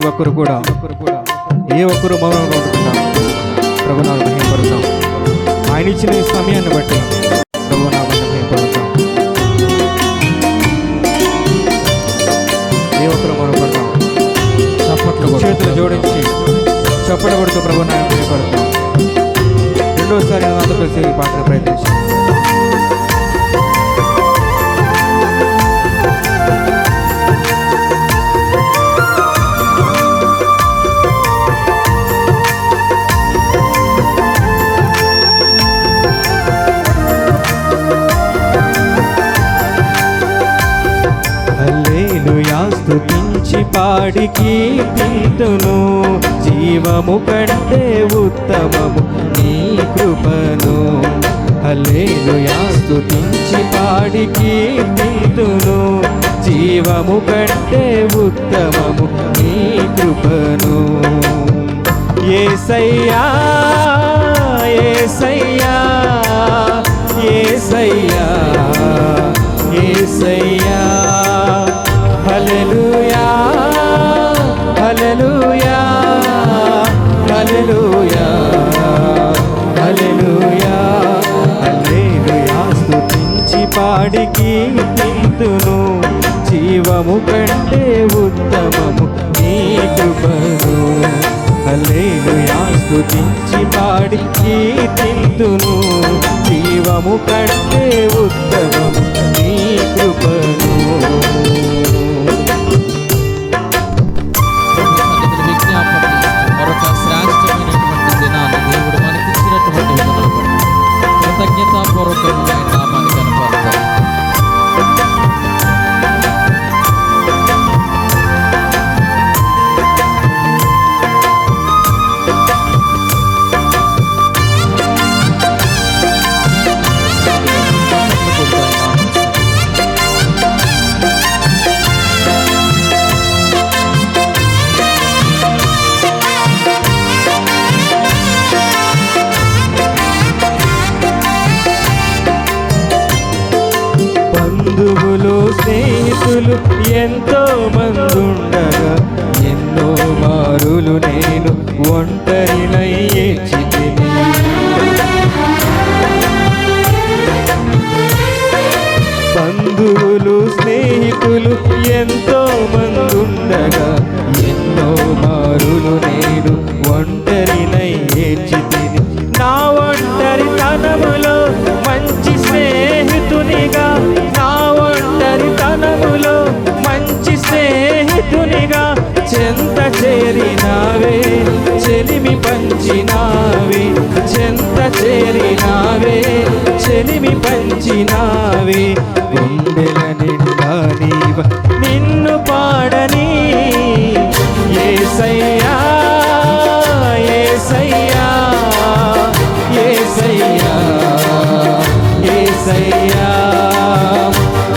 ఒక్కరు కూడా ఏ ఒక్కరు మౌనంగా ఉంటున్నాం. ప్రభునాథ మహిమపడతాం. ఆయన ఇచ్చిన ఈ సమయాన్ని బట్టి ప్రభునాథ మహిమపడతాం. ఏ ఒక్కరు మౌనపడతాం. చప్పట్లు చేతులు జోడించి చప్పట్లు కొడుతూ ప్రభునాథ మహిమపడతాం. రెండోసారి నాతో కలిసి ఈ పాటను ప్రయత్నించాం. హల్లెలూయా స్తుతించి పాడి కీర్తింతును, జీవము కంటే ఉత్తమము నీ కృపను. హల్లెలూయా స్తుతించి పాడి కీర్తింతును, జీవము కంటే ఉత్తమము నీ కృపను. యేసయ్యా యేసయ్యా యేసయ్యా యేసయ్యా హల్లెలూయా హల్లెలూయా హల్లెలూయా హల్లెలూయా హల్లెలూయా స్తుతించి పాడి కీర్తింతును, జీవము కంటే ఉత్తమము నీ కృపను. హల్లెలూయా స్తుతించి పాడి కీర్తింతును, జీవము కంటే ఉత్తమము నీ కృపను. మరొక శ్రేష్టమైనటువంటి దినాన్ని దేవుడు మనకిచ్చినటువంటి విధానం కృతజ్ఞతాపూర్వకంగా నామాన్ని కనపడతాం. బంధువులు స్నేహితులు ఎంతో మందుండగా ఎన్నో మారులు నేను ఒంటరినై ఏడ్చితిని. బంధువులు స్నేహితులు ఎంతో మందుండగా ఎన్నో మారులు నేను ఒంటరినై ఏడ్చితిని. నా ఒంటరితనములో మంచి స్నేహితునిగా, నా ఒంటరితనములో మంచి స్నేహితునిగా చెంత చేరినావే, చెలిమి పంచినావే, చెంత చేరినావే, చెలిమి పంచినావే. గుండెల నిండా నీవ నిన్ను పాడని యేసయ్యా యేసయ్యా యేసయ్యా యేసయ్యా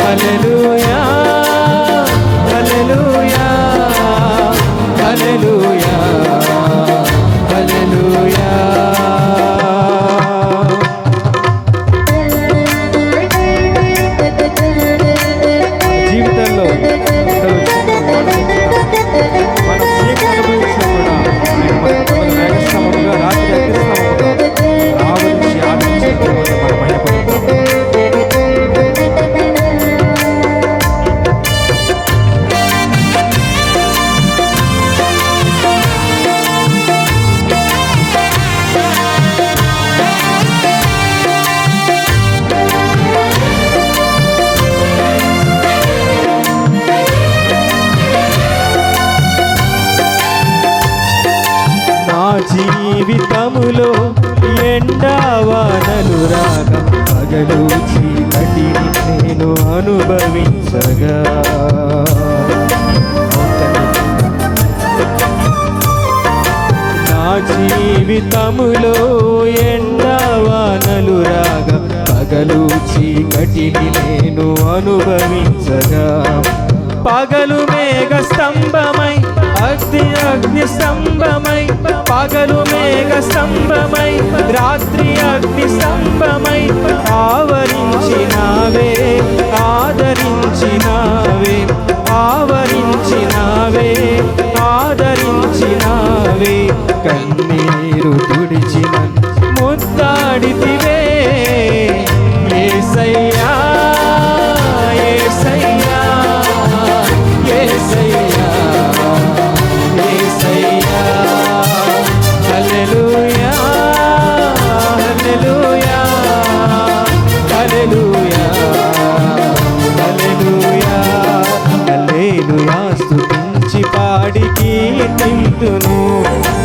హల్లెలూయా హల్లెలూయా హల్లెలూయా హల్లెలూయా. జీవితంలో మనం చీకటి అనుభవించినా కూడా ఆయన మన మేఘస్తంభముగా, రాత్రి అగ్నిస్తంభముగా ఆవరించి ఆదరించే దేవుడు మన మహిమపడతాం. నా జీవితములో ఎండావానలు రాగా పగలు చీకటిని నేను అనుభవించగా, నా జీవితములో ఎండావానలు రాగా పగలు చీకటిని నేను అనుభవించగా, పగలు మేఘ స్తంభమై అగ్ని స్తంభమై పగలు మేఘ స్తంభమై రాత్రి అగ్ని స్తంభమై ఆవరించినావే ఆదరించినావే ఆవరించినావే ఆదరించినావే కన్నీరు తుడిచిన ముద్దాడితివే యేసయ్యా యేసయ్యా యేసయ్యా యేసయ్యా హల్లెలూయా హల్లెలూయా హల్లెలూయా హల్లెలూయా హల్లెలూయా స్తుతించి పాడి కీర్తింతును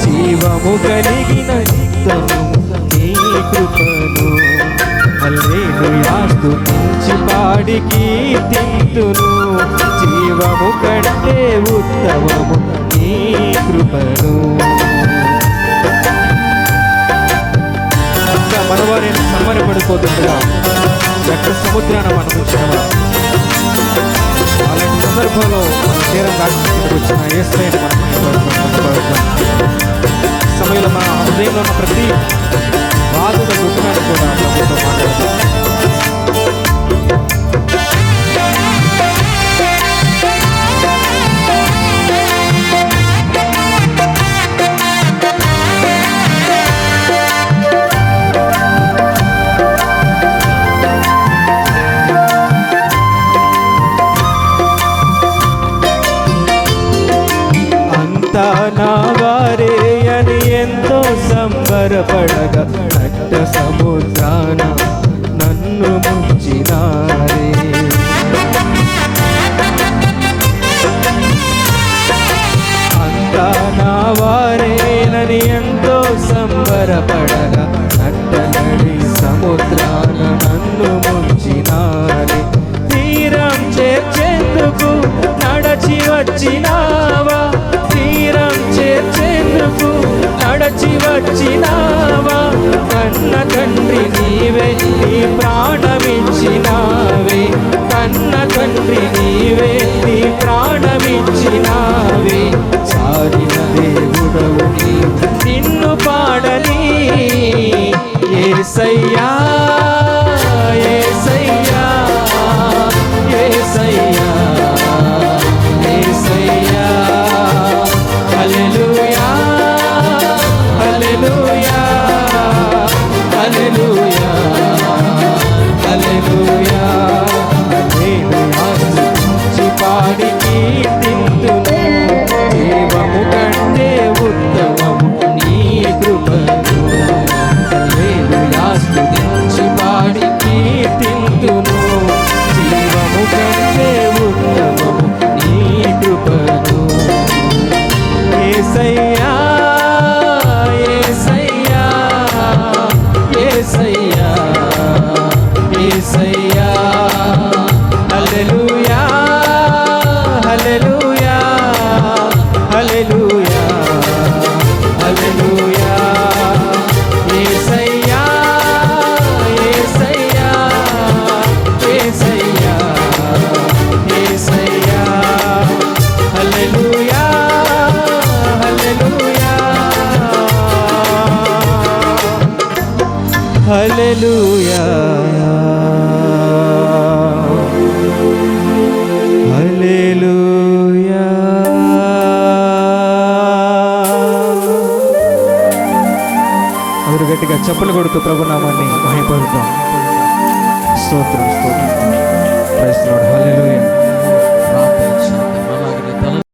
జీవము కలిగిన నిత్యము నీ కృపను హల్లెలూయా స్తుతించి పాడి కీర్తింతును జీవము కంటే ఉత్తమము నీ కృపను. ఇంకా మనవారి సంబరపడిపోతుండగా ఎక్కడ సముద్రాన్ని మనం ఉంచినవా అలాంటి సందర్భంలో మన తీరం దాటుకుంటూ వచ్చిన యేసయ్యను మనం సమయంలో మన హృదయంలో ఉన్న ప్రతి బాధల దుఃఖాన్ని కూడా ప్రభుతో మాట్లాడుతాం. నా వారే అని ఎంతో సంబరపడగా నట్ట సముద్రాన నన్ను ముంచినారే అంతా నా వారేనని ఎంతో సంబరపడగా నట్టనడి సముద్రాన నన్ను ముంచినారే తీరం చేర్చేందుకు నడచి వచ్చినావా తీరం చేర్చేందుకు నడచి వచ్చినావా కన్న తండ్రి నీవే నీ ప్రాణమిచ్చినావే కన్న తండ్రి నీవే నీ ప్రాణమిచ్చినావే సారిన దేవుడవు నీవు నిన్ను పాడని యేసయ్యా యేసయ్యా యేసయ్యా యేసయ్యా హల్లెలూయా హల్లెలూయా హల్లెలూయా హల్లెలూయా హల్లెలూయా స్తుతించి పాడి కీర్తింతును జీవము కంటే ఉత్తమము నీ కృపను హల్లెలూయా స్తుతించి పాడి కీర్తింతును జీవము కంటే ఉత్తమము నీ కృపను యేసయ్యా యేసయ్యా యేసయ్యా యేసయ్యా హల్లెలూయా హల్లెలూయా హల్లెలూయా హల్లెలూయా యేసయ్యా యేసయ్యా యేసయ్యా యేసయ్యా హల్లెలూయా హల్లెలూయా హల్లెలూయా అందరూ గట్టిగా చప్పలు కొడుతూ ప్రభునామాన్ని మహిమపరుద్దాం. స్తోత్రం స్తోత్రం ప్రైజ్ ది లార్డ్ హల్లెలూయా.